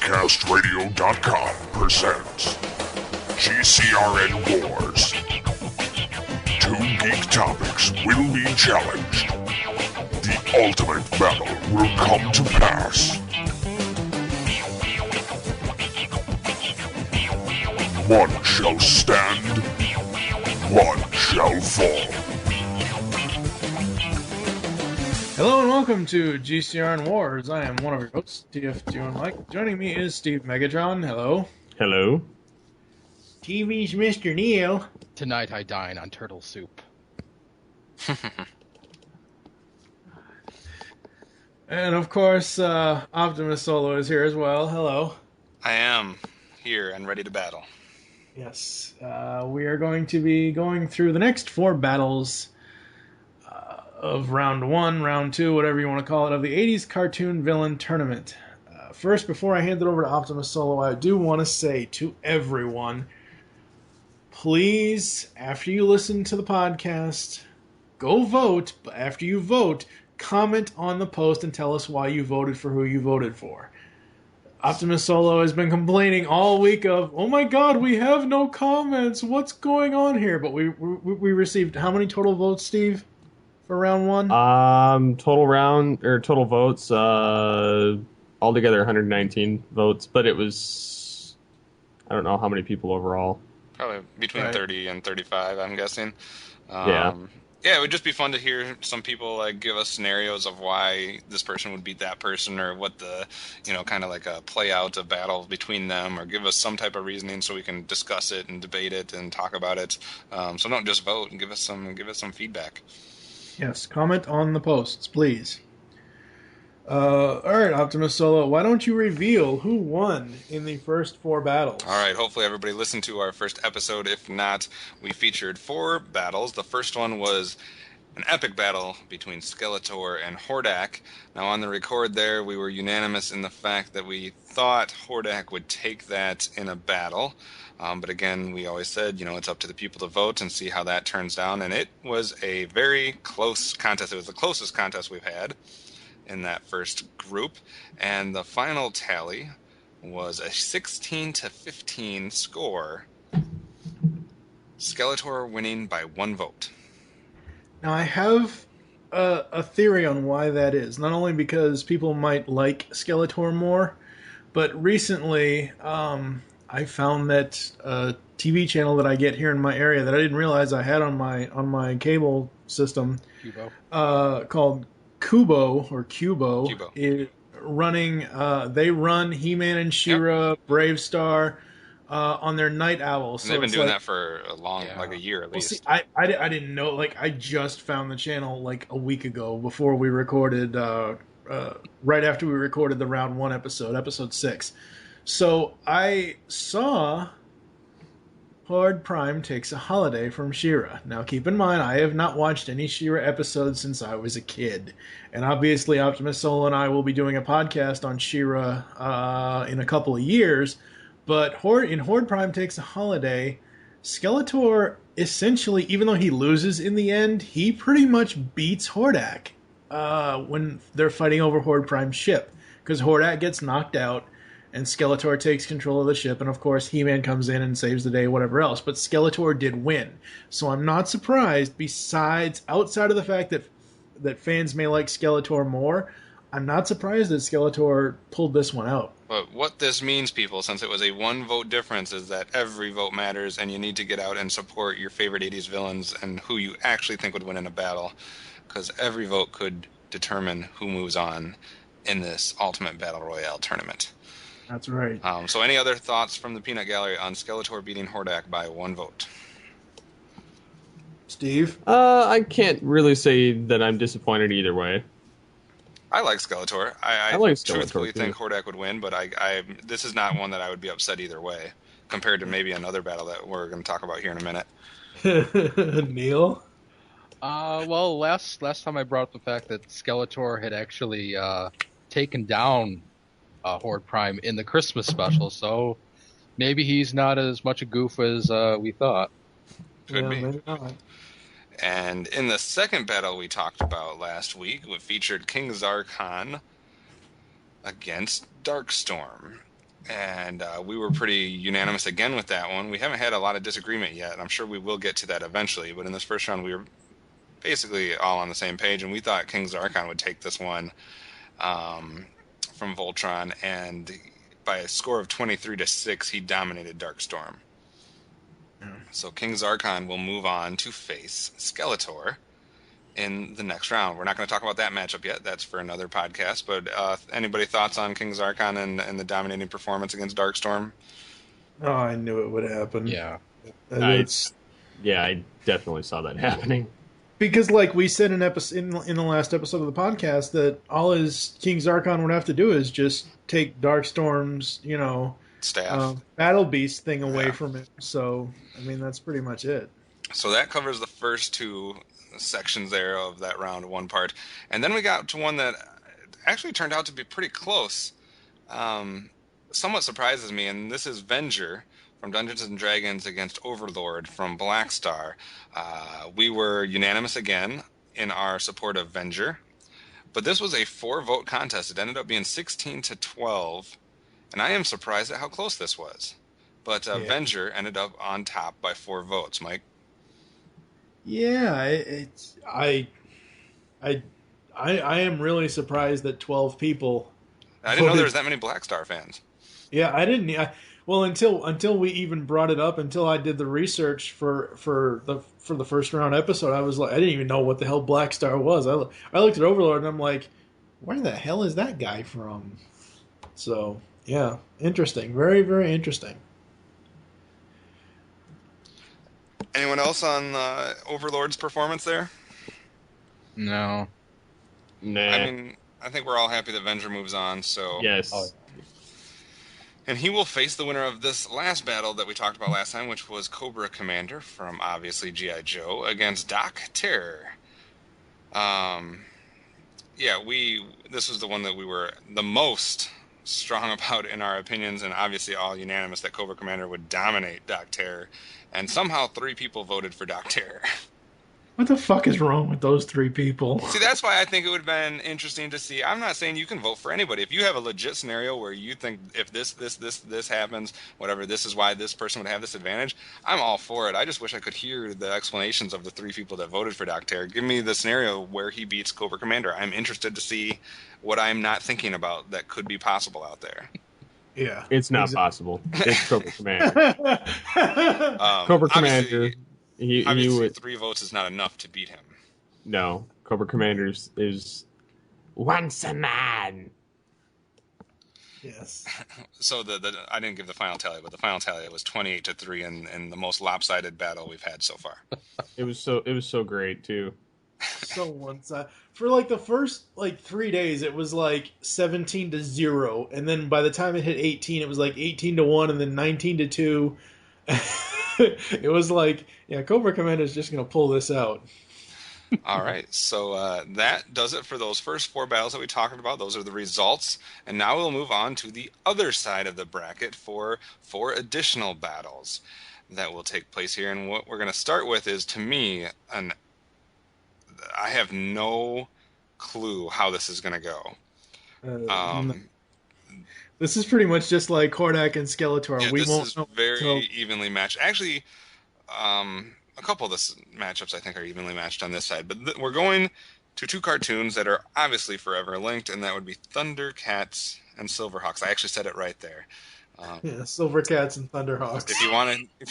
PodcastRadio.com presents GCRN Wars. Two geek topics will be challenged. The ultimate battle will come to pass. One shall stand, one shall fall. Hello and welcome to GCRN Wars. I am one of your hosts, TF2 and Mike. Joining me is Steve Megatron. Hello. Hello. TV's Mr. Neo. Tonight I dine on turtle soup. And of course, Optimus Solo is here as well. Hello. I am here and ready to battle. Yes. We are going to be going through the next four battles of round one, round two, whatever you want to call it, of the 80s cartoon villain tournament. First, before I hand it over to Optimus Solo, I do want to say to everyone, please, after you listen to the podcast, go vote, but after you vote, comment on the post and tell us why you voted for who you voted for. Optimus Solo has been complaining all week of, oh my god, we have no comments, what's going on here? But we received how many total votes, Steve? For round one? Total votes, altogether 119 votes, but it was, I don't know how many people overall. Probably between 30 and 35, I'm guessing. Yeah, it would just be fun to hear some people give us scenarios of why this person would beat that person, or what the, kind of like a play out of battle between them, or give us some type of reasoning so we can discuss it and debate it and talk about it. So don't just vote, and give us some feedback. Yes, comment on the posts, please. Alright, Optimus Solo, why don't you reveal who won in the first four battles? Alright, hopefully everybody listened to our first episode. If not, we featured four battles. The first one was an epic battle between Skeletor and Hordak. Now, on the record there, we were unanimous in the fact that we thought Hordak would take that in a battle. But again, we always said, it's up to the people to vote and see how that turns down. And it was a very close contest. It was the closest contest we've had in that first group. And the final tally was a 16-15 score. Skeletor winning by one vote. Now, I have a theory on why that is. Not only because people might like Skeletor more, but recently I found that a TV channel that I get here in my area that I didn't realize I had on my cable system, called Kubo or Cubo, is running. They run He-Man and She-Ra, Brave Star on their Night Owl. So they've been doing that for a long, like a year at least. See, I didn't know. I just found the channel a week ago before we recorded. Right after we recorded the round one episode 6. So I saw Horde Prime takes a holiday from She-Ra. Now keep in mind, I have not watched any She-Ra episodes since I was a kid. And obviously Optimus Solo and I will be doing a podcast on She-Ra in a couple of years. But in Horde Prime takes a holiday, Skeletor essentially, even though he loses in the end, he pretty much beats Hordak when they're fighting over Horde Prime's ship. Because Hordak gets knocked out, and Skeletor takes control of the ship, and of course He-Man comes in and saves the day, whatever else. But Skeletor did win. So I'm not surprised, outside of the fact that fans may like Skeletor more, I'm not surprised that Skeletor pulled this one out. But what this means, people, since it was a one vote difference, is that every vote matters, and you need to get out and support your favorite 80s villains and who you actually think would win in a battle, because every vote could determine who moves on in this Ultimate Battle Royale tournament. That's right. So any other thoughts from the Peanut Gallery on Skeletor beating Hordak by one vote? Steve? I can't really say that I'm disappointed either way. I like Skeletor. I like Skeletor, truthfully too. think Hordak would win, but this is not one that I would be upset either way, compared to maybe another battle that we're going to talk about here in a minute. Neil? Well, last time I brought up the fact that Skeletor had actually taken down Horde Prime in the Christmas special, so maybe he's not as much a goof as we thought. Could be. Maybe not. And in the second battle we talked about last week, it featured King Zarkon against Darkstorm. And we were pretty unanimous again with that one. We haven't had a lot of disagreement yet, and I'm sure we will get to that eventually. But in this first round, we were basically all on the same page, and we thought King Zarkon would take this one from Voltron, and by a score of 23-6, he dominated Darkstorm. Yeah. So King Zarkon will move on to face Skeletor in the next round. We're not going to talk about that matchup yet. That's for another podcast. But anybody thoughts on King Zarkon and the dominating performance against Darkstorm? Oh, I knew it would happen. Yeah. I definitely saw that happening. Because, like we said in the last episode of the podcast, that all his King Zarkon would have to do is just take Darkstorm's, staff, battle beast thing away from him. So, I mean, that's pretty much it. So that covers the first two sections there of that round one part, and then we got to one that actually turned out to be pretty close. Somewhat surprises me, and this is Venger from Dungeons and Dragons against Overlord from Black Star. We were unanimous again in our support of Venger, but this was a 4-vote contest. It ended up being 16-12, and I am surprised at how close this was. But Venger ended up on top by 4 votes. Mike? Yeah, I am really surprised that 12 people. I didn't know there was that many Black Star fans. Yeah, I didn't. Well, until we even brought it up, until I did the research for the first round episode, I was like, I didn't even know what the hell Black Star was. I looked at Overlord and I'm like, where the hell is that guy from? So yeah, interesting, very very interesting. Anyone else on Overlord's performance there? No. Nah. I mean, I think we're all happy that Venger moves on. So yes. And he will face the winner of this last battle that we talked about last time, which was Cobra Commander from, obviously, G.I. Joe against Doc Terror. This was the one that we were the most strong about in our opinions, and obviously all unanimous that Cobra Commander would dominate Doc Terror. And somehow 3 people voted for Doc Terror. What the fuck is wrong with those 3 people? See, that's why I think it would have been interesting to see. I'm not saying you can vote for anybody. If you have a legit scenario where you think if this happens, whatever, this is why this person would have this advantage, I'm all for it. I just wish I could hear the explanations of the 3 people that voted for Doc Terror. Give me the scenario where he beats Cobra Commander. I'm interested to see what I'm not thinking about that could be possible out there. Yeah. It's not possible. It's Cobra Commander. Cobra Commander... Obviously, 3 votes is not enough to beat him. No, Cobra Commander is once a man. Yes. So I didn't give the final tally, but the final tally was 28-3 in the most lopsided battle we've had so far. It was so great too. So one-sided. For like the first 3 days, it was like 17-0, and then by the time it hit 18, it was like 18-1, and then 19-2. It was like, yeah, Cobra Commander is just going to pull this out. All right, so that does it for those first 4 battles that we talked about. Those are the results, and now we'll move on to the other side of the bracket for 4 additional battles that will take place here. And what we're going to start with is, to me, I have no clue how this is going to go. This is pretty much just like Hordak and Skeletor. Yeah, this is very evenly matched. Actually, a couple of the matchups I think are evenly matched on this side. But we're going to 2 cartoons that are obviously forever linked, and that would be Thundercats and Silverhawks. I actually said it right there. Silvercats and Thunderhawks. If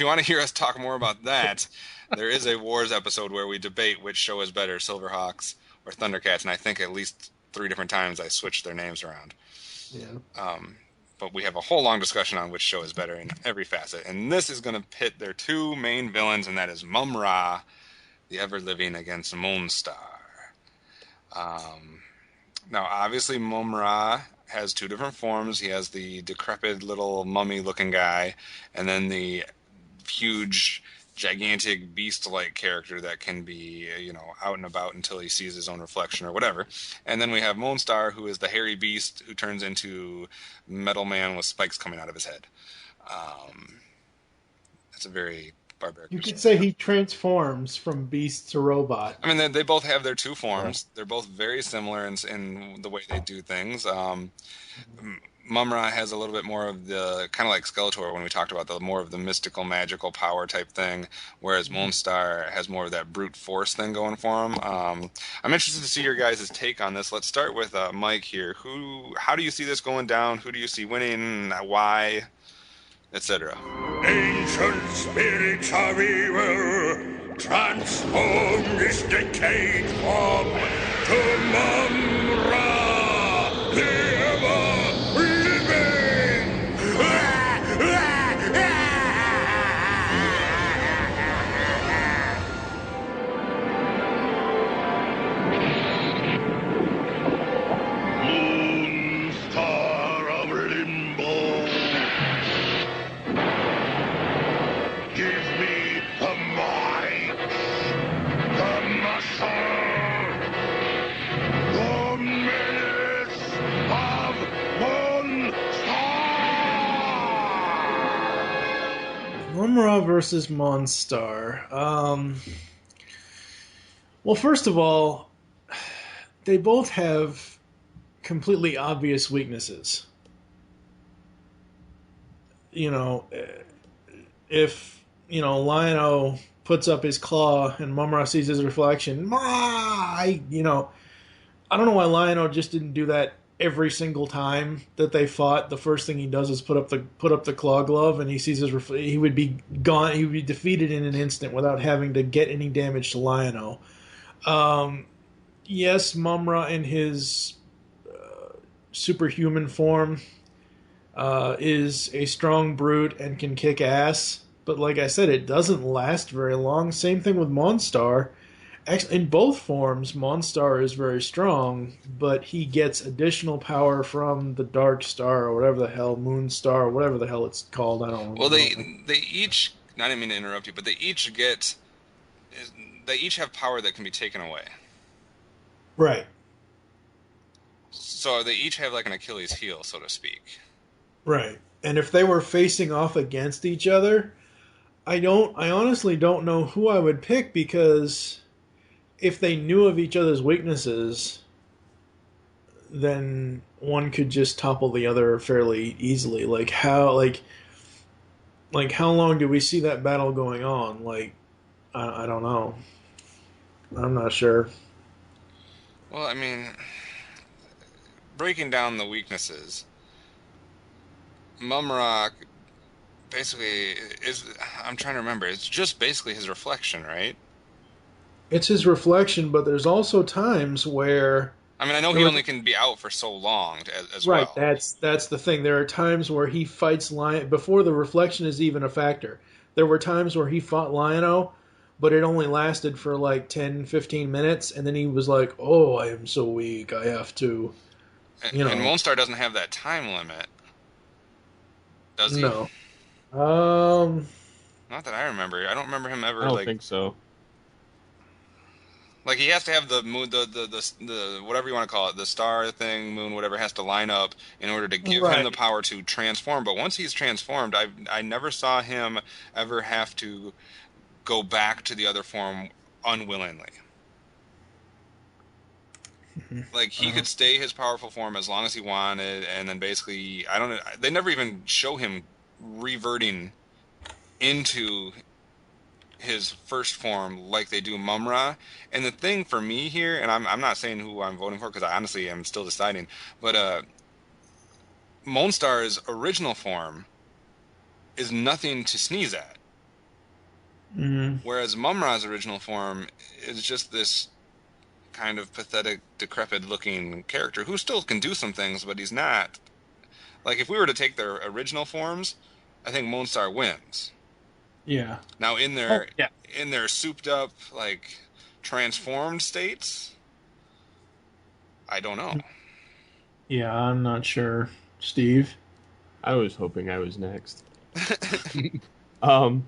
you want to hear us talk more about that, there is a Wars episode where we debate which show is better, Silverhawks or Thundercats, and I think at least 3 different times I switched their names around. Yeah. But we have a whole long discussion on which show is better in every facet. And this is going to pit their 2 main villains, and that is Mumm-Ra, the ever-living, against Mon-Star. Now, obviously, Mumm-Ra has 2 different forms. He has the decrepit little mummy-looking guy, and then the huge, gigantic beast-like character that can be, out and about until he sees his own reflection or whatever. And then we have Mon-Star, who is the hairy beast who turns into Metal Man with spikes coming out of his head. That's a very barbaric. You could say he transforms from beast to robot. I mean, they both have their 2 forms. They're both very similar in the way they do things. Mumm-Ra has a little bit more of the, kind of like Skeletor when we talked about the more of the mystical, magical power type thing, whereas Mon-Star has more of that brute force thing going for him. I'm interested to see your guys' take on this. Let's start with Mike here. How do you see this going down? Who do you see winning? Why? Etc. Ancient spirits of evil, transform this decayed form to Mumm-Ra, the ever-living! Moon-Star of Limbo! Give me the might, the muscle, the menace of Mon-Star! Mumm-Ra versus Mon-Star. Well, first of all, they both have completely obvious weaknesses. If Lion-O puts up his claw and Mumm-Ra sees his reflection, I don't know why Lion-O just didn't do that every single time that they fought. The first thing he does is put up the claw glove, and he sees his he would be gone. He would be defeated in an instant without having to get any damage to Lion-O. Yes, Mumm-Ra in his superhuman form is a strong brute and can kick ass. But like I said, it doesn't last very long. Same thing with Mon-Star. Actually, in both forms, Mon-Star is very strong, but he gets additional power from the Dark Star or whatever the hell, Moon-Star, or whatever the hell it's called. I don't know. Well, they each, I didn't mean to interrupt you, but they each have power that can be taken away. Right. So they each have like an Achilles heel, so to speak. Right. And if they were facing off against each other, I honestly don't know who I would pick, because if they knew of each other's weaknesses, then one could just topple the other fairly easily. Like how long do we see that battle going on? I don't know. I'm not sure. Well, I mean, breaking down the weaknesses, Mumm-Ra basically I'm trying to remember, it's just basically his reflection, right? It's his reflection, but there's also times where... I mean, I know he only can be out for so long as right, well. Right, that's the thing. There are times where he fights Lion... Before the reflection is even a factor, there were times where he fought Lion-O, but it only lasted for like 10, 15 minutes, and then he was like, oh, I am so weak, I have to... And Mon-Star doesn't have that time limit, does he? No. Not that I remember. I don't remember him ever. I don't think so. Like, he has to have the moon, the whatever you want to call it, the star thing, moon, whatever, has to line up in order to give him the power to transform. But once he's transformed, I never saw him ever have to go back to the other form unwillingly. Like, he could stay his powerful form as long as he wanted, and then basically, I don't know, they never even show him reverting into his first form like they do Mumm-Ra. And the thing for me here, and I'm not saying who I'm voting for, because I honestly am still deciding, but Mon-Star's original form is nothing to sneeze at. Mm-hmm. Whereas Mumm-Ra's original form is just this kind of pathetic, decrepit-looking character who still can do some things, but he's not... Like, if we were to take their original forms, I think Mon-Star wins. Yeah. Now, in their souped-up, like, transformed states, I don't know. Yeah, I'm not sure. Steve? I was hoping I was next. Well,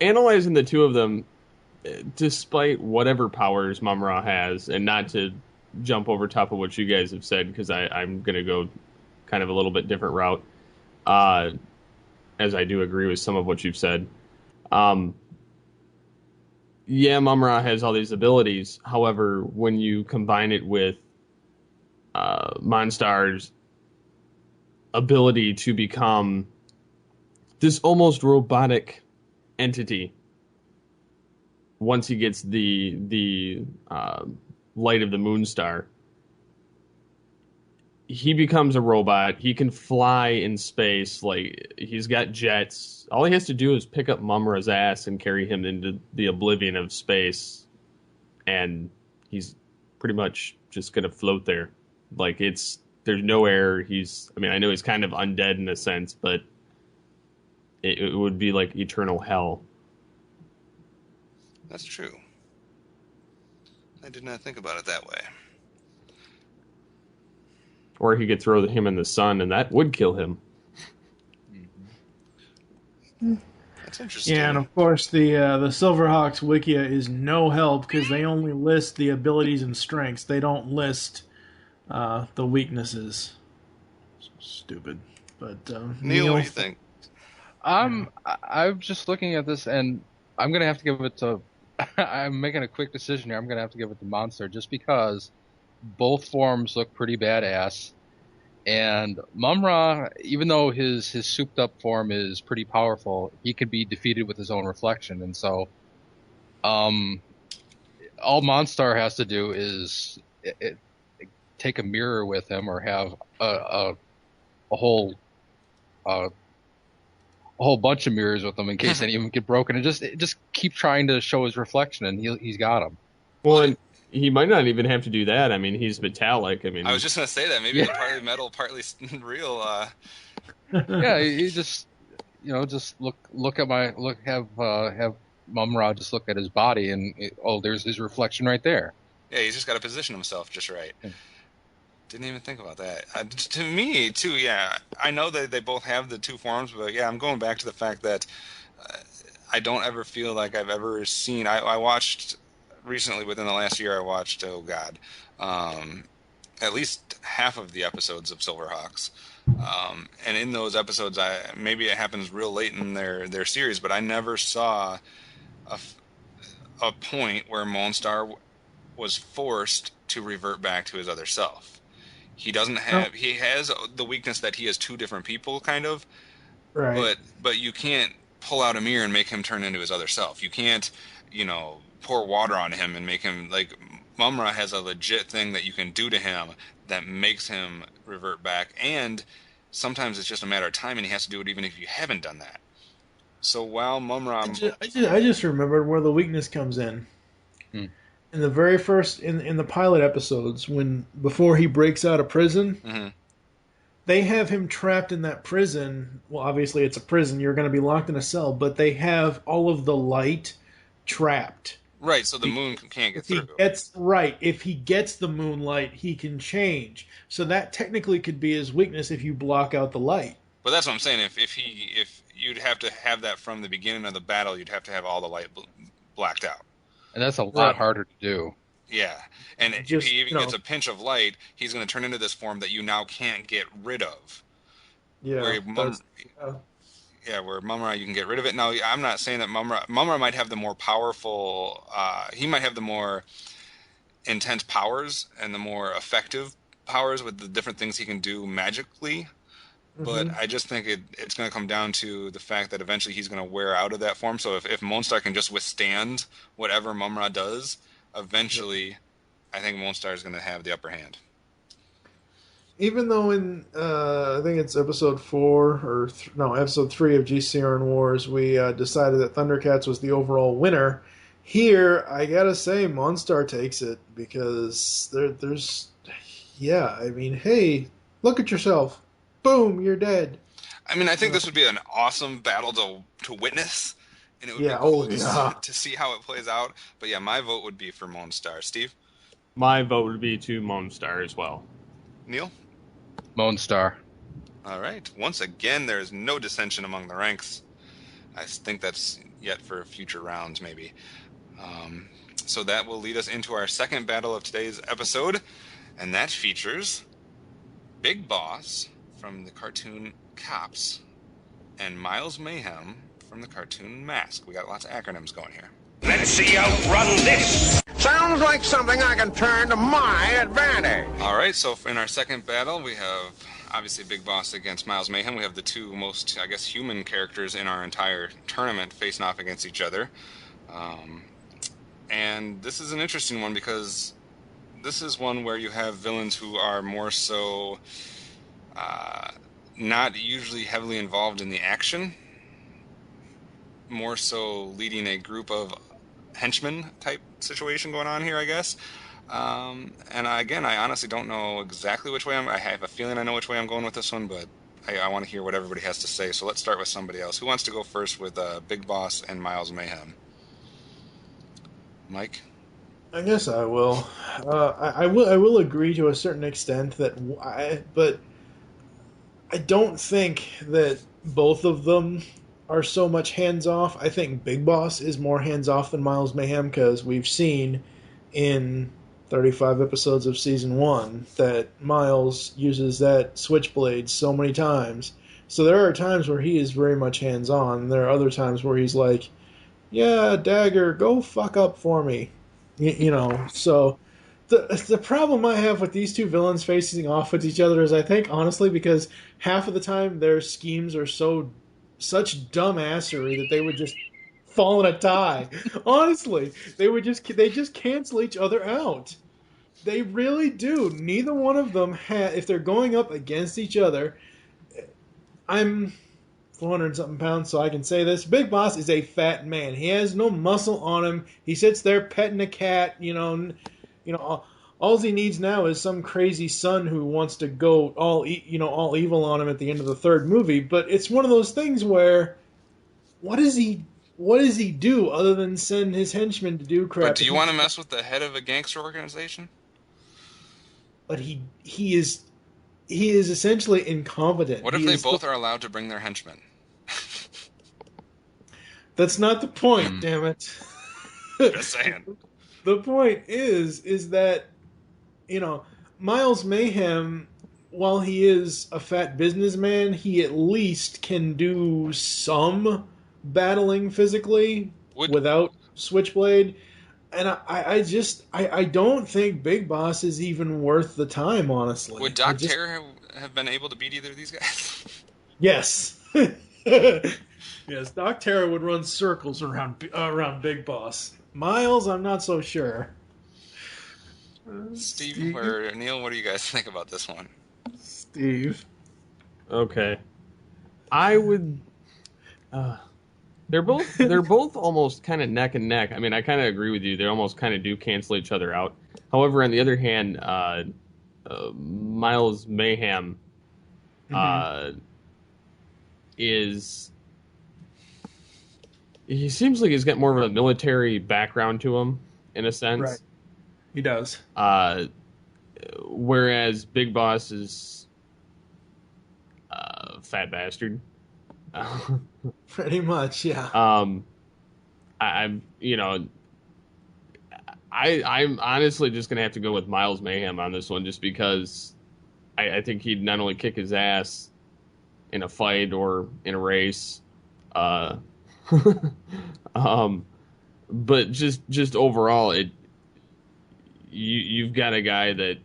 analyzing the two of them, despite whatever powers Mumm-Ra has, and not to jump over top of what you guys have said, because I'm going to go kind of a little bit different route, as I do agree with some of what you've said. Yeah, Mumm-Ra has all these abilities. However, when you combine it with Mon-Star's ability to become this almost robotic entity once he gets the light of the Moon-Star. He becomes a robot. He can fly in space. Like, he's got jets. All he has to do is pick up Mumm-Ra's ass and carry him into the oblivion of space, and he's pretty much just gonna float there. Like, there's no air. I know he's kind of undead in a sense, but it would be like eternal hell. That's true. I did not think about it that way. Or he could throw him in the sun, and that would kill him. That's interesting. Yeah, and of course the Silverhawks Wikia is no help because they only list the abilities and strengths. They don't list the weaknesses. So stupid. But Neil, what do you think? I'm just looking at this, and I'm gonna have to give it to. I'm making a quick decision here. I'm gonna have to give it to Monster just because both forms look pretty badass, and Mumm-Ra, even though his souped up form is pretty powerful, he can be defeated with his own reflection, and so all Mon-Star has to do is take a mirror with him or have a whole bunch of mirrors with him in case any of them get broken, and just keep trying to show his reflection, and he's got him. Well, and he might not even have to do that. I mean, he's metallic. I was just gonna say that maybe partly metal, partly real. Yeah, he just look at have Mumm-Ra just look at his body, and there's his reflection right there. Yeah, he's just got to position himself just right. Didn't even think about that. To me, too, yeah, I know that they both have the two forms, but yeah, I'm going back to the fact that I don't ever feel like I've ever seen. I watched recently, within the last year, I watched, at least half of the episodes of Silverhawks. And in those episodes, maybe it happens real late in their series, but I never saw a point where Mon-Star was forced to revert back to his other self. He doesn't have. He has the weakness that he has two different people, kind of. Right. But you can't pull out a mirror and make him turn into his other self. You can't, pour water on him and make him like. Mumm-Ra has a legit thing that you can do to him that makes him revert back, and sometimes it's just a matter of time, and he has to do it even if you haven't done that. So while Mumm-Ra, I just remembered where the weakness comes in. In the very first, in the pilot episodes, before he breaks out of prison, they have him trapped in that prison. Well, obviously it's a prison; you're going to be locked in a cell. But they have all of the light trapped. Right, so the moon can't get through. If he gets the moonlight, he can change. So that technically could be his weakness if you block out the light. But that's what I'm saying. If you'd have to have that from the beginning of the battle, you'd have to have all the light blacked out. And that's a lot harder to do. Yeah, and if he even gets a pinch of light, he's going to turn into this form that you now can't get rid of. Yeah, where Mumm-Ra, you can get rid of it. Now, I'm not saying that Mumm-Ra might have the more powerful, he might have the more intense powers and the more effective powers with the different things he can do magically. But I just think it's going to come down to the fact that eventually he's going to wear out of that form. So if Mon-Star can just withstand whatever Mumm-Ra does, eventually I think Mon-Star is going to have the upper hand. Even though in, I think it's episode 3 of GCRN Wars, we decided that Thundercats was the overall winner. Here, I gotta say, Mon-Star takes it because hey, look at yourself. Boom, you're dead. I mean, I think this would be an awesome battle to witness, and it would be cool to see how it plays out. But yeah, my vote would be for Mon-Star. Steve? My vote would be to Mon-Star as well. Neil? Mon-Star. All right. Once again, there is no dissension among the ranks. I think that's yet for future rounds, maybe. So that will lead us into our second battle of today's episode, and that features Big Boss from the cartoon Cops and Miles Mayhem from the cartoon Mask. We got lots of acronyms going here. Let's see you outrun this! Sounds like something I can turn to my advantage. All right, so in our second battle, we have obviously Big Boss against Miles Mayhem. We have the two most, I guess, human characters in our entire tournament facing off against each other. And this is an interesting one because this is one where you have villains who are more so not usually heavily involved in the action, more so leading a group of henchmen type situation going on here, I guess. And again, I honestly don't know exactly which way I have a feeling I know which way I'm going with this one, but I want to hear what everybody has to say. So let's start with somebody else. Who wants to go first with Big Boss and Miles Mayhem? Mike? I guess I will. I will agree to a certain extent but I don't think that both of them are so much hands off. I think Big Boss is more hands off than Miles Mayhem because we've seen in 35 episodes of season 1 that Miles uses that switchblade so many times. So there are times where he is very much hands on. There are other times where he's like, "Yeah, Dagger, go fuck up for me." You know, so the problem I have with these two villains facing off with each other is I think, honestly, because half of the time their schemes are such dumbassery that they would just fall in a tie. Honestly, they just cancel each other out. They really do. Neither one of them if they're going up against each other. I'm 400-something pounds, so I can say this. Big Boss is a fat man. He has no muscle on him. He sits there petting a cat. You know, all he needs now is some crazy son who wants to go all evil on him at the end of the third movie. But it's one of those things where, what does he do other than send his henchmen to do crap? But do you want to mess with the head of a gangster organization? But he is essentially incompetent. What if they both are allowed to bring their henchmen? That's not the point, damn it. Just saying. The point is that, you know, Miles Mayhem, while he is a fat businessman, he at least can do some battling physically without Switchblade. And I don't think Big Boss is even worth the time, honestly. Would Doc Terror have been able to beat either of these guys? Yes. Yes, Doc Terror would run circles around Big Boss. Miles, I'm not so sure. Steve or Neil, what do you guys think about this one? Steve. Okay. I would... They're both almost kind of neck and neck. I mean, I kind of agree with you. They almost kind of do cancel each other out. However, on the other hand, Miles Mayhem he seems like he's got more of a military background to him, in a sense. Right. He does. Whereas Big Boss is a fat bastard. Pretty much, yeah. I'm honestly just gonna have to go with Miles Mayhem on this one, just because I think he'd not only kick his ass in a fight or in a race, but just overall, you've got a guy that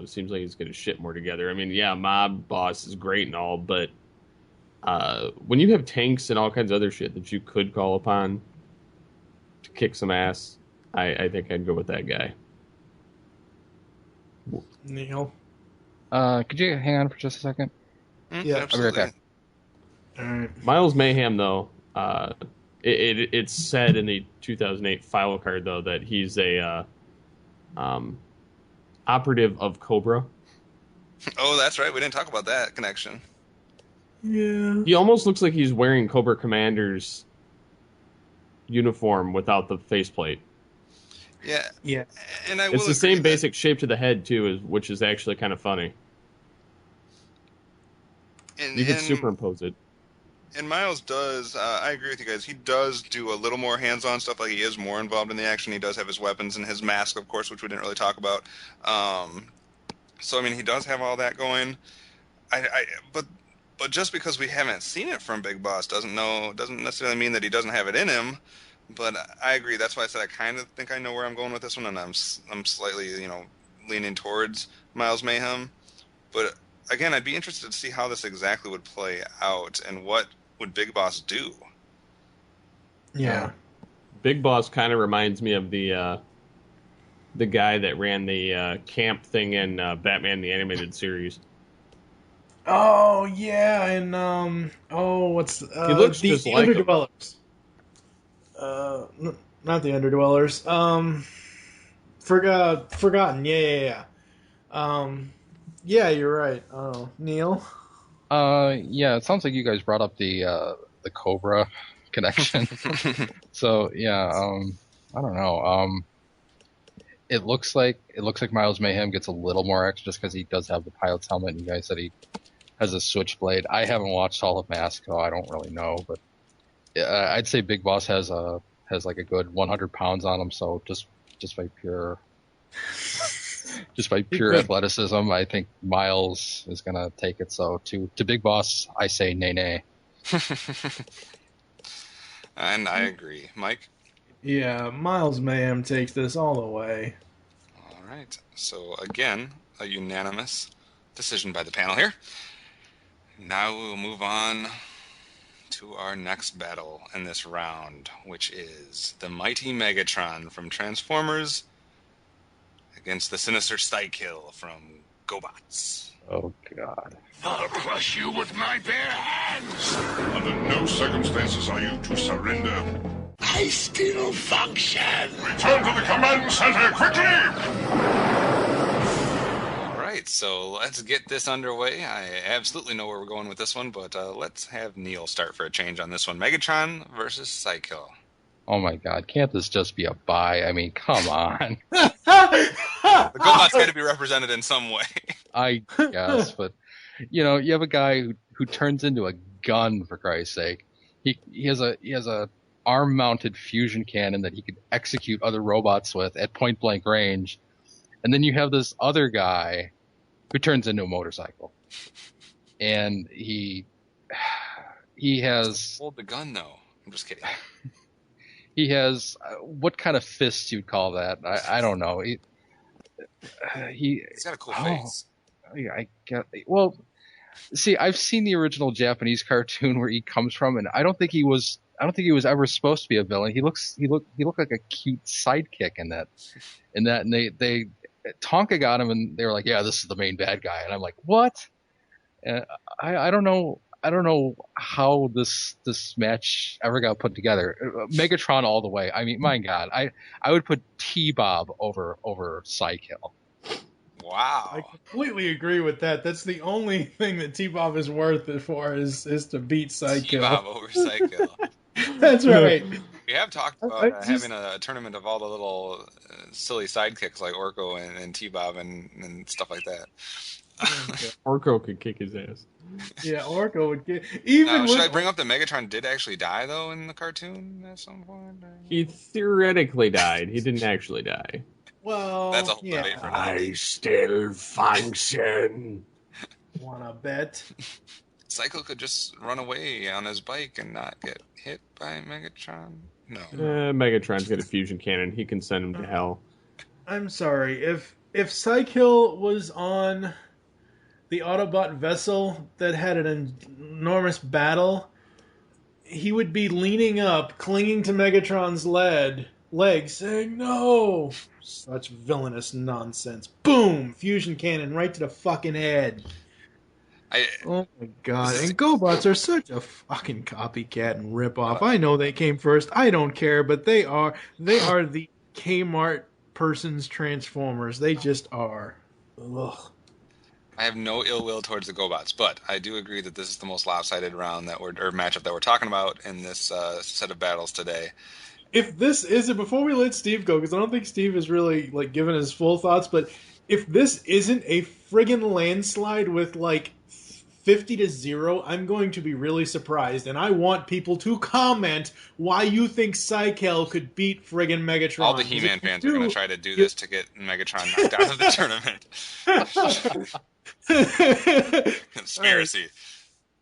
seems like he's gonna shit more together. I mean, yeah, Mob Boss is great and all, but when you have tanks and all kinds of other shit that you could call upon to kick some ass, I think I'd go with that guy. Neil? Could you hang on for just a second? Yeah, absolutely. I'll be right back. All right. Miles Mayhem, though, it's said in the 2008 file card, though, that he's a operative of Cobra. Oh, that's right. We didn't talk about that connection. Yeah. He almost looks like he's wearing Cobra Commander's uniform without the faceplate. Yeah. Yeah. And I will It's the same agree basic shape to the head, too, which is actually kind of funny. You could superimpose it. And Miles does, I agree with you guys, he does do a little more hands-on stuff, like he is more involved in the action. He does have his weapons and his mask, of course, which we didn't really talk about. So, I mean, he does have all that going. But just because we haven't seen it from Big Boss doesn't necessarily mean that he doesn't have it in him. But I agree. That's why I said I kind of think I know where I'm going with this one, and I'm slightly, leaning towards Miles Mayhem. But again, I'd be interested to see how this exactly would play out, and what would Big Boss do? Yeah. Big Boss kind of reminds me of the guy that ran the camp thing in Batman the Animated Series. Oh yeah, and what's He looks the just like him. Underdwellers? Not the Underdwellers. Forgotten. Yeah. Yeah, you're right. Oh, Neil. Yeah, it sounds like you guys brought up the Cobra connection. So yeah, I don't know. It looks like Miles Mayhem gets a little more extra just because he does have the pilot's helmet, and you guys said he has a switchblade. I haven't watched all of Mask, so I don't really know, but I'd say Big Boss has like a good 100 pounds on him. So just by pure athleticism, I think Miles is gonna take it. So to Big Boss, I say nay. And I agree. Mike? Yeah, Miles Mayhem takes this all the way. All right. So, again, a unanimous decision by the panel here. Now we'll move on to our next battle in this round, which is the mighty Megatron from Transformers against the sinister Psy-Kill from GoBots. Oh God! I'll crush you with my bare hands! Under no circumstances are you to surrender. I still function! Return to the command center, quickly! Alright, so let's get this underway. I absolutely know where we're going with this one, but let's have Neil start for a change on this one. Megatron versus Psy-Kill. Oh my God! Can't this just be a bye? I mean, come on. The GoBots got to be represented in some way. I guess, but you have a guy who turns into a gun, for Christ's sake. He has a arm-mounted fusion cannon that he could execute other robots with at point-blank range, and then you have this other guy who turns into a motorcycle, and he has Hold the gun, though. I'm just kidding. He has what kind of fists you'd call that? I don't know. He's got a cool face. I get. Well, see, I've seen the original Japanese cartoon where he comes from, and I don't think he was ever supposed to be a villain. He looked like a cute sidekick in that, and they Tonka got him, and they were like, yeah, this is the main bad guy, and I'm like, what? I don't know how this match ever got put together. Megatron all the way. I mean, my God, I would put T-Bob over Psy-Kill. Wow. I completely agree with that. That's the only thing that T-Bob is worth it for is to beat Psy-Kill. T-Bob over Psy-Kill. That's right. We have talked about having a tournament of all the little silly sidekicks like Orko and T-Bob and stuff like that. Orko could kick his ass. Yeah, Orko would get... Should I bring up that Megatron did actually die, though, in the cartoon at some point? He theoretically died. He didn't actually die. Well, that's a whole debate for now. I still function. Wanna bet? Psycho could just run away on his bike and not get hit by Megatron? No. Megatron's got a fusion cannon. He can send him to hell. I'm sorry. If Psy-Kill was on the Autobot vessel that had an enormous battle, he would be leaning up, clinging to Megatron's legs, saying, no! Such villainous nonsense. Boom! Fusion cannon right to the fucking head. Oh my God. And GoBots are such a fucking copycat and ripoff. I know they came first. I don't care, but they are the Kmart person's Transformers. They just are. Ugh. I have no ill will towards the GoBots, but I do agree that this is the most lopsided round matchup that we're talking about in this set of battles today. If this isn't, before we let Steve go, because I don't think Steve has really given his full thoughts, but if this isn't a friggin' landslide with 50-0, I'm going to be really surprised, and I want people to comment why you think Psy-Kill could beat friggin' Megatron. All the He-Man fans are going to try to do this to get Megatron knocked out of the tournament. Conspiracy. Right.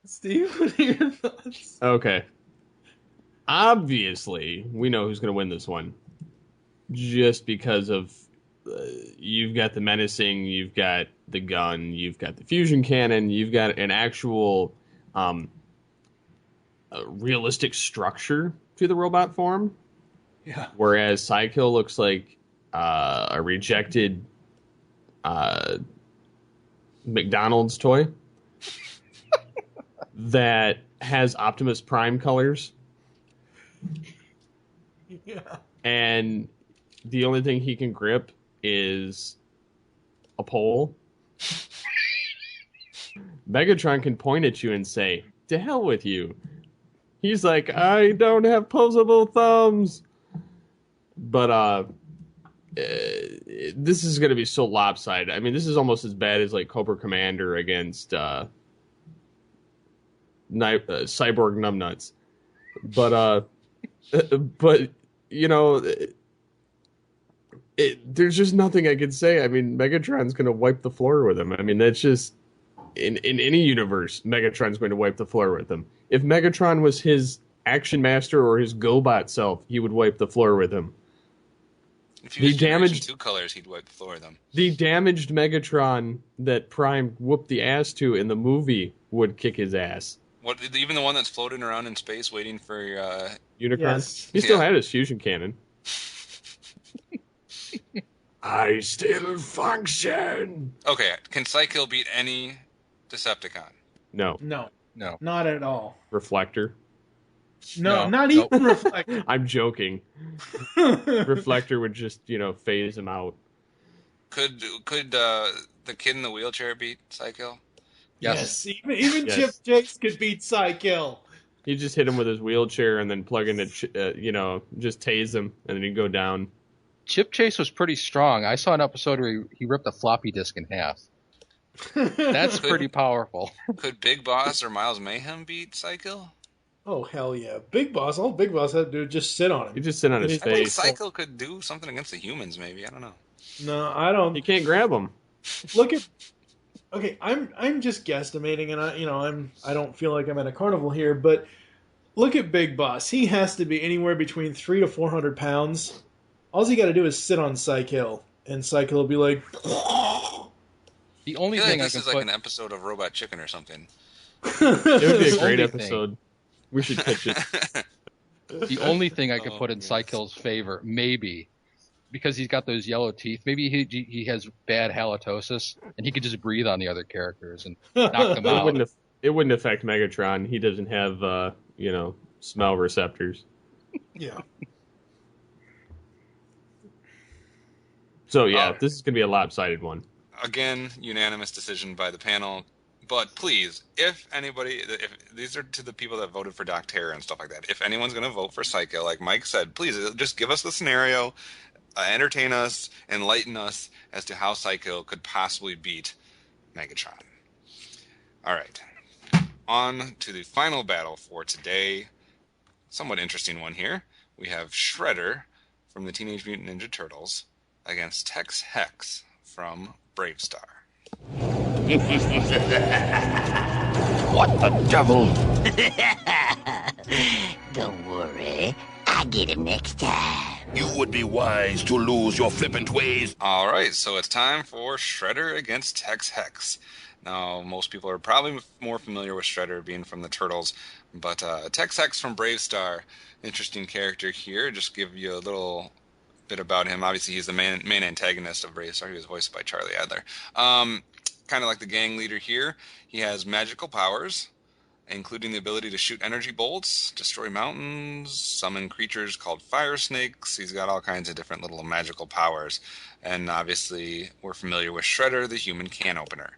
Steve, what are your thoughts? Okay. Obviously, we know who's going to win this one. Just because of you've got the menacing, you've got the gun, you've got the fusion cannon, you've got an actual realistic structure to the robot form. Yeah. Whereas Psy-Kill looks like a rejected McDonald's toy that has Optimus Prime colors. Yeah. And the only thing he can grip is a pole. Megatron can point at you and say, "To hell with you." He's like, "I don't have posable thumbs." But this is going to be so lopsided. I mean, this is almost as bad as like Cobra Commander against Cyborg Numbnuts. But you know, there's just nothing I could say. I mean, Megatron's going to wipe the floor with him. I mean, that's just in any universe, Megatron's going to wipe the floor with him. If Megatron was his Action Master or his GoBot self, he would wipe the floor with him. If he was damaged 2 colors, he'd wipe the floor with them. The damaged Megatron that Prime whooped the ass to in the movie would kick his ass. What? Even the one that's floating around in space waiting for Unicron? Yes. He still had his fusion cannon. I still function. Okay, can Psy-Kill beat any Decepticon? No. No. Not at all. Reflector? No, not even Reflector. I'm joking. Reflector would just, phase him out. Could the kid in the wheelchair beat Psy-Kill? Yes. Even Yes. Chip Chase could beat Psy-Kill. He'd just hit him with his wheelchair and then plug in just tase him, and then he'd go down. Chip Chase was pretty strong. I saw an episode where he ripped a floppy disk in half. That's pretty powerful. Could Big Boss or Miles Mayhem beat Psy-Kill? Oh, hell yeah. Big Boss. All Big Boss had to do is just sit on him. He'd just sit on his I think face. Psy-Kill could do something against the humans, maybe. I don't know. No, I don't. You can't grab him. Look at. Okay, I'm just guesstimating, and I don't feel like I'm at a carnival here, but look at Big Boss. He has to be anywhere between 300 to 400 pounds. All he got to do is sit on Psy-Kill, and Psy-Kill will be like. The only I feel thing like I this can is like put an episode of Robot Chicken or something. It would be a great Only episode. We should pitch it. the only thing I could put in yes. Psy-Kill's favor, maybe, because he's got those yellow teeth. Maybe he has bad halitosis, and he could just breathe on the other characters and knock them out. It wouldn't affect Megatron. He doesn't have, smell receptors. Yeah. So, yeah, this is going to be a lopsided one. Again, unanimous decision by the panel. But please, if these are to the people that voted for Doc Terror and stuff like that, if anyone's going to vote for Psy-Kill, like Mike said, please just give us the scenario, entertain us, enlighten us as to how Psy-Kill could possibly beat Megatron. All right. On to the final battle for today. Somewhat interesting one here. We have Shredder from the Teenage Mutant Ninja Turtles against Tex Hex from Bravestar. What the devil? Don't worry, I get him next time. You would be wise to lose your flippant ways. All right, so it's time for Shredder against Tex Hex. Now, most people are probably more familiar with Shredder being from the Turtles, but Tex Hex from Bravestar, interesting character here. Just give you a little bit about him. Obviously, he's the main antagonist of Bravestar. He was voiced by Charlie Adler. Kind of like the gang leader here. He has magical powers, including the ability to shoot energy bolts, destroy mountains, summon creatures called fire snakes. He's got all kinds of different little magical powers. And obviously, we're familiar with Shredder, the human can opener,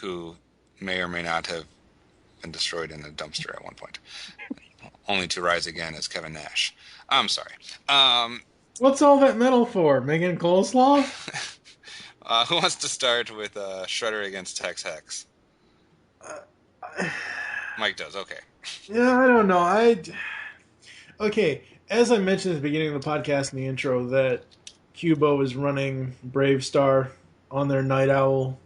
who may or may not have been destroyed in a dumpster at one point, only to rise again as Kevin Nash. I'm sorry. What's all that metal for? Making coleslaw? Who wants to start with Shredder against Tex Hex? Mike does, okay. Yeah, I don't know. Okay, as I mentioned at the beginning of the podcast in the intro, that Cubo is running Bravestar on their Night Owl.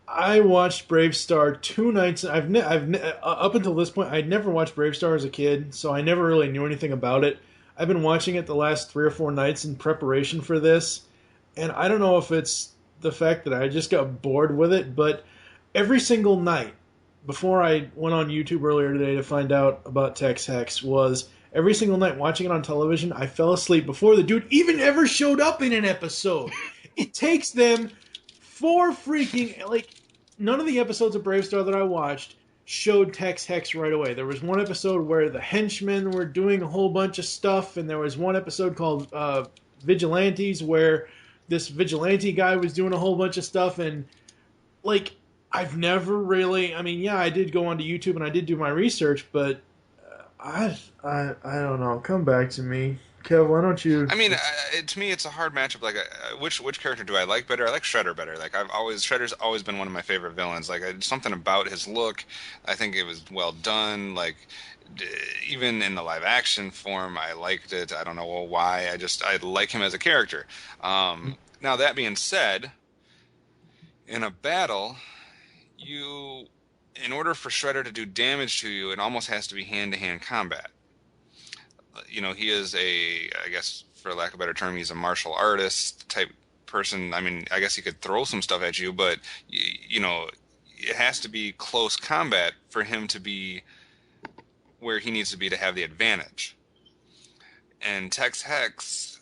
I watched Bravestar 2 nights. Up until this point, I'd never watched Bravestar as a kid, so I never really knew anything about it. I've been watching it the last 3 or 4 nights in preparation for this, and I don't know if it's the fact that I just got bored with it, but every single night before I went on YouTube earlier today to find out about Tex Hex was every single night watching it on television, I fell asleep before the dude even ever showed up in an episode. It takes them 4 freaking, like, none of the episodes of Brave Star that I watched showed Tex Hex right away. There was one episode where the henchmen were doing a whole bunch of stuff, and there was one episode called Vigilantes where this vigilante guy was doing a whole bunch of stuff, and, like, I've never really, I mean, yeah, I did go onto YouTube and I did do my research, but I don't know. Come back to me. Kev, why don't you... I mean, to me, it's a hard matchup. Like, which character do I like better? I like Shredder better. Like, Shredder's always been one of my favorite villains. Like, something about his look, I think it was well done. Like, even in the live action form, I liked it. I don't know why. I like him as a character. Now, that being said, in a battle, in order for Shredder to do damage to you, it almost has to be hand-to-hand combat. You know, he is I guess, for lack of a better term, he's a martial artist type person. I mean, I guess he could throw some stuff at you, but, you know, it has to be close combat for him to be where he needs to be to have the advantage. And Tex Hex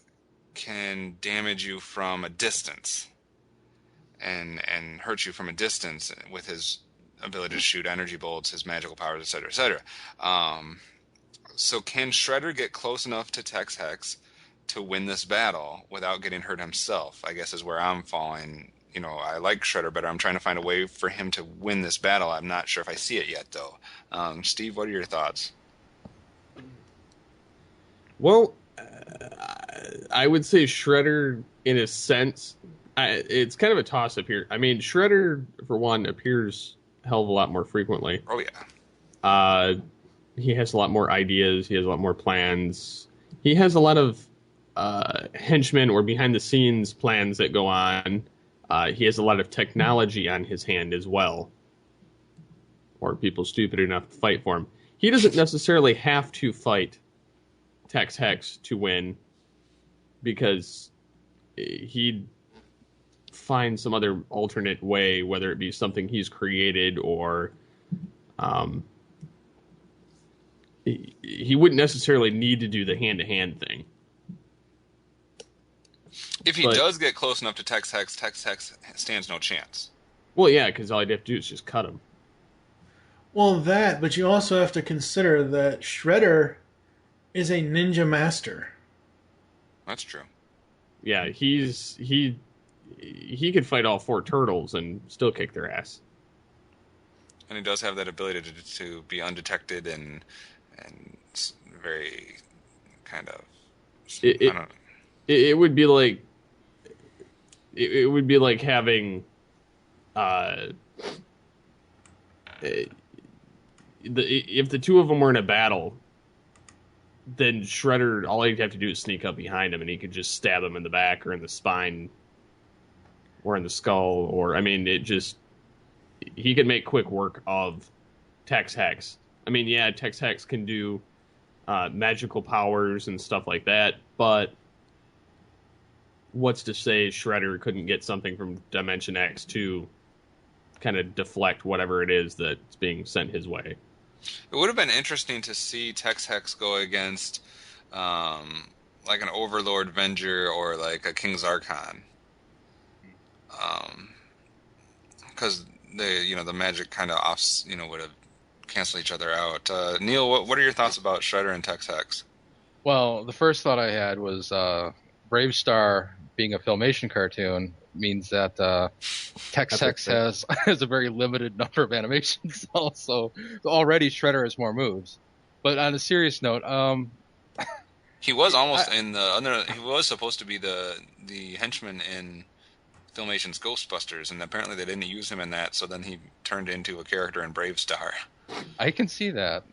can damage you from a distance and hurt you from a distance with his ability to shoot energy bolts, his magical powers, etc., etc. So can Shredder get close enough to Tex Hex to win this battle without getting hurt himself? I guess is where I'm falling. You know, I like Shredder better. I'm trying to find a way for him to win this battle. I'm not sure if I see it yet, though. Steve, what are your thoughts? Well, I would say Shredder, in a sense, it's kind of a toss-up here. I mean, Shredder, for one, appears a hell of a lot more frequently. Oh, yeah. He has a lot more ideas. He has a lot more plans. He has a lot of henchmen or behind-the-scenes plans that go on. He has a lot of technology on his hand as well. Or people stupid enough to fight for him. He doesn't necessarily have to fight Tex Hex to win, because he'd find some other alternate way, whether it be something he's created or... He wouldn't necessarily need to do the hand-to-hand thing. If he does get close enough to Tex Hex stands no chance. Well, yeah, because all he'd have to do is just cut him. Well, but you also have to consider that Shredder is a ninja master. That's true. Yeah, he could fight all 4 turtles and still kick their ass. And he does have that ability to be undetected and very kind of. I don't know. It would be like. It would be like having. If the two of them were in a battle, then Shredder, all he'd have to do is sneak up behind him, and he could just stab him in the back or in the spine, or in the skull, or I mean, he could make quick work of Tex Hex. I mean, yeah, Tex Hex can do magical powers and stuff like that, but what's to say Shredder couldn't get something from Dimension X to kind of deflect whatever it is that's being sent his way? It would have been interesting to see Tex Hex go against like an Overlord Venger or like a King Zarkon. Because the magic kind of would have canceled each other out. Neil, what are your thoughts about Shredder and Tex Hex? Well, the first thought I had was Brave Star being a Filmation cartoon means that Tex Hex has a very limited number of animation cells, so already Shredder has more moves. But on a serious note, he was almost he was supposed to be the henchman in Filmation's Ghostbusters, and apparently they didn't use him in that, so then he turned into a character in Brave Star. I can see that.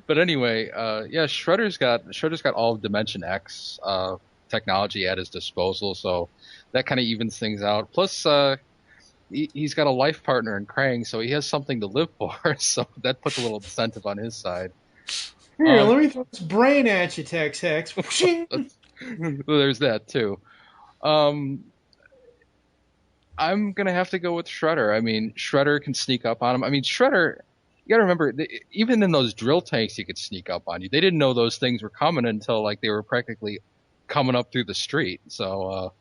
But anyway, yeah, Shredder's got all of Dimension X technology at his disposal, so that kind of evens things out. Plus, he's got a life partner in Krang, so he has something to live for, so that puts a little incentive on his side. Here, let me throw this brain at you, Tex Hex. There's that too. I'm gonna have to go with Shredder. I mean, Shredder can sneak up on him. I mean, Shredder. You gotta remember, even in those drill tanks, he could sneak up on you. They didn't know those things were coming until like they were practically coming up through the street. So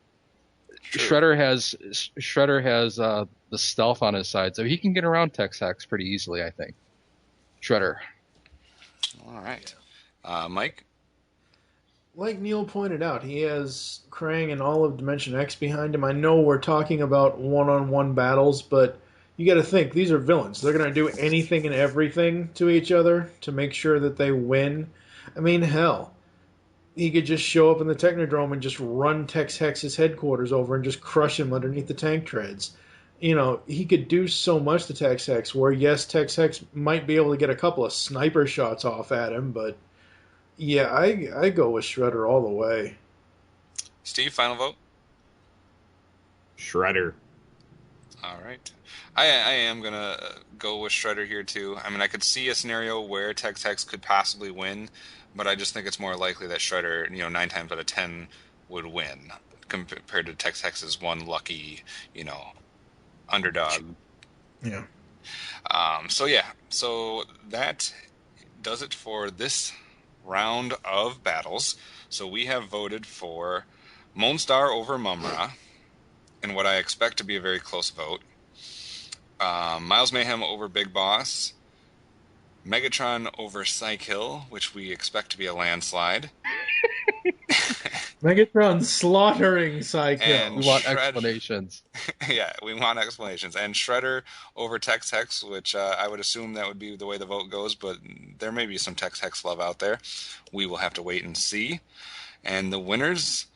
Shredder has the stealth on his side, so he can get around Tex Hex pretty easily, I think. Shredder. All right, Mike. Like Neil pointed out, he has Krang and all of Dimension X behind him. I know we're talking about one-on-one battles, but you got to think, these are villains. They're going to do anything and everything to each other to make sure that they win. I mean, hell, he could just show up in the Technodrome and just run Tex Hex's headquarters over and just crush him underneath the tank treads. You know, he could do so much to Tex Hex, where, yes, Tex Hex might be able to get a couple of sniper shots off at him, but, yeah, I go with Shredder all the way. Steve, final vote? Shredder. All right. I am going to go with Shredder here, too. I mean, I could see a scenario where Tex Hex could possibly win, but I just think it's more likely that Shredder, 9 times out of 10, would win compared to Tex Hex's one lucky, underdog. Yeah. So that does it for this round of battles. So we have voted for Mon-Star over Mumm-Ra in what I expect to be a very close vote. Miles Mayhem over Big Boss. Megatron over Psy-Kill, which we expect to be a landslide. Megatron slaughtering Psy-Kill. We want explanations. Yeah, we want explanations. And Shredder over Tex Hex, which I would assume that would be the way the vote goes, but there may be some Tex Hex love out there. We will have to wait and see. And the winners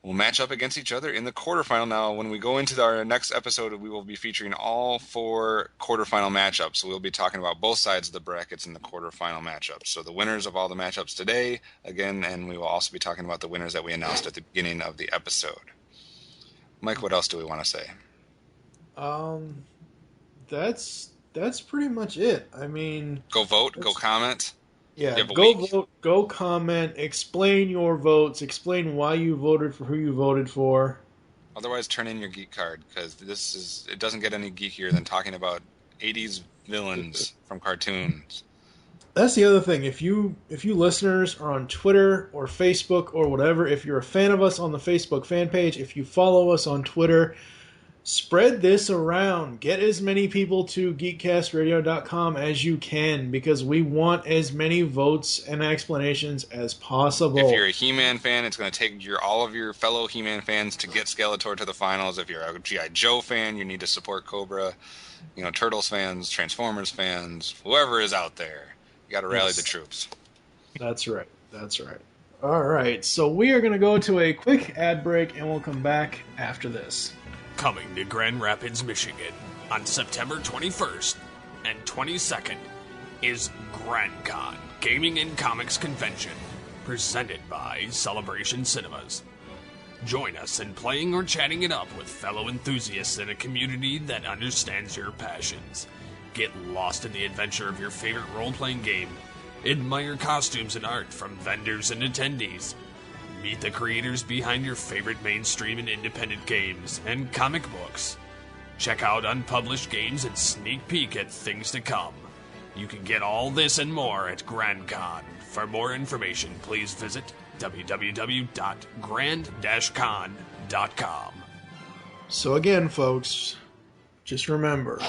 will match up against each other in the quarterfinal. Now, when we go into our next episode, we will be featuring all 4 quarterfinal matchups. So we'll be talking about both sides of the brackets in the quarterfinal matchups. So the winners of all the matchups today, again, and we will also be talking about the winners that we announced at the beginning of the episode. Mike, what else do we want to say? That's pretty much it. I mean, go vote, go comment. Yeah, go vote, go comment, explain your votes, explain why you voted for who you voted for. Otherwise, turn in your geek card, because it doesn't get any geekier than talking about 80s villains from cartoons. That's the other thing. If you listeners are on Twitter or Facebook or whatever, if you're a fan of us on the Facebook fan page, if you follow us on Twitter, spread this around. Get as many people to geekcastradio.com as you can, because we want as many votes and explanations as possible. If you're a He-Man fan, it's going to take all of your fellow He-Man fans to get Skeletor to the finals. If you're a G.I. Joe fan, you need to support Cobra. Turtles fans, Transformers fans, whoever is out there, you got to rally the troops. That's right. All right, so we are going to go to a quick ad break, and we'll come back after this. Coming to Grand Rapids, Michigan on September 21st and 22nd is GrandCon Gaming and Comics Convention, presented by Celebration Cinemas. Join us in playing or chatting it up with fellow enthusiasts in a community that understands your passions. Get lost in the adventure of your favorite role-playing game. Admire costumes and art from vendors and attendees. Meet the creators behind your favorite mainstream and independent games and comic books. Check out unpublished games and sneak peek at things to come. You can get all this and more at GrandCon. For more information, please visit www.grand-con.com. So again, folks, just remember,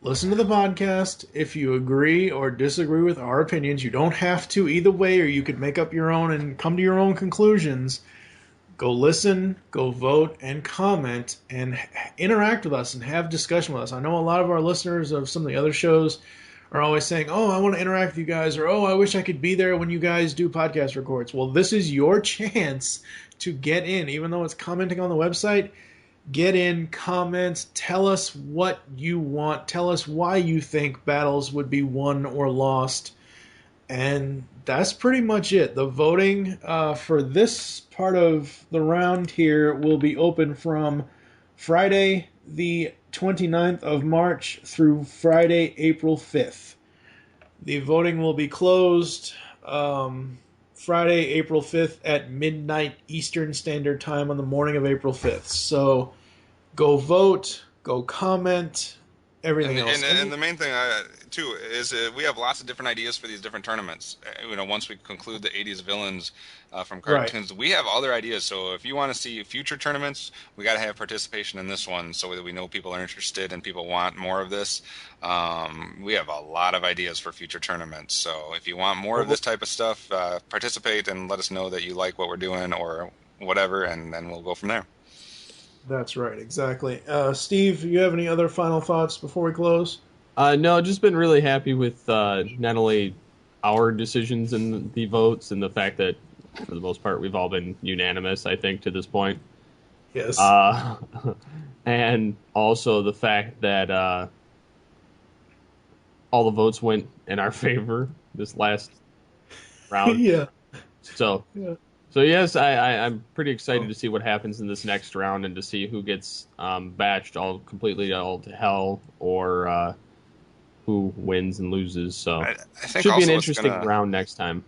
listen to the podcast. If you agree or disagree with our opinions, you don't have to either way, or you could make up your own and come to your own conclusions. Go listen, go vote, and comment, and interact with us and have discussion with us. I know a lot of our listeners of some of the other shows are always saying, oh, I want to interact with you guys, or oh, I wish I could be there when you guys do podcast records. Well, this is your chance to get in, even though it's commenting on the website. Get in, comment, tell us what you want, tell us why you think battles would be won or lost, and that's pretty much it. The voting for this part of the round here will be open from Friday the 29th of March through Friday, April 5th. The voting will be closed Friday, April 5th at midnight Eastern Standard Time on the morning of April 5th. So go vote, go comment, everything else. And the main thing, too, is we have lots of different ideas for these different tournaments. Once we conclude the 80s villains from cartoons, we have other ideas. So if you want to see future tournaments, we got to have participation in this one so that we know people are interested and people want more of this. We have a lot of ideas for future tournaments. So if you want more of this type of stuff, participate and let us know that you like what we're doing or whatever, and then we'll go from there. That's right, exactly. Steve, you have any other final thoughts before we close? No, just been really happy with not only our decisions in the votes and the fact that, for the most part, we've all been unanimous, I think, to this point. Yes. And also the fact that all the votes went in our favor this last round. Yeah. So yes, I'm pretty excited to see what happens in this next round and to see who gets bashed completely to hell or who wins and loses. So I think should be an interesting round next time.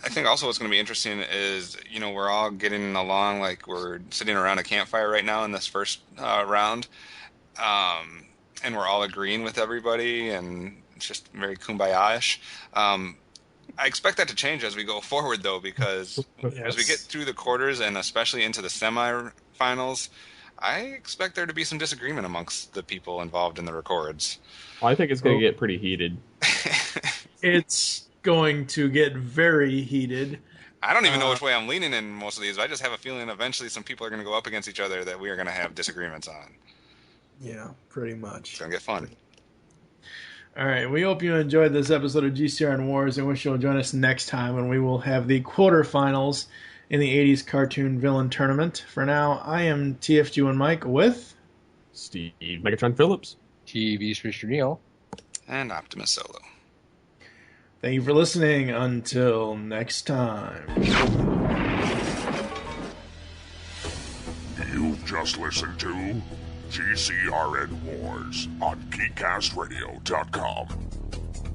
I think also what's going to be interesting is, we're all getting along like we're sitting around a campfire right now in this first round, and we're all agreeing with everybody, and it's just very kumbaya-ish. I expect that to change as we go forward, though, because as we get through the quarters and especially into the semifinals, I expect there to be some disagreement amongst the people involved in the records. Well, I think it's going to get pretty heated. It's going to get very heated. I don't even know which way I'm leaning in most of these. I just have a feeling eventually some people are going to go up against each other that we are going to have disagreements on. Yeah, pretty much. It's going to get fun. All right, we hope you enjoyed this episode of GCRN Wars and wish you'll join us next time when we will have the quarterfinals in the 80s cartoon villain tournament. For now, I am TFG and Mike with Steve Megatron Phillips, TV Mr. Neil, and Optimus Solo. Thank you for listening. Until next time. You've just listened to GCRN Wars on GeekCastRadio.com.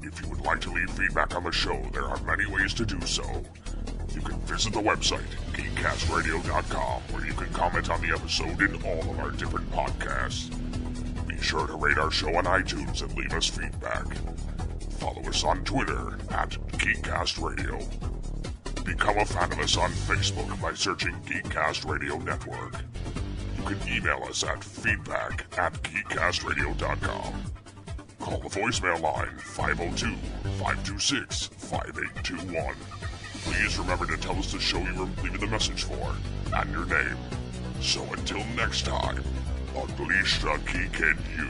If you would like to leave feedback on the show, there are many ways to do so. You can visit the website, GeekCastRadio.com, where you can comment on the episode in all of our different podcasts. Be sure to rate our show on iTunes and leave us feedback. Follow us on Twitter @GeekCastRadio. Become a fan of us on Facebook by searching Geekcast Radio Network. You can email us at feedback@geekcastradio.com. Call the voicemail line 502-526-5821. Please remember to tell us the show you were leaving the message for and your name. So until next time, unleash the geek in you.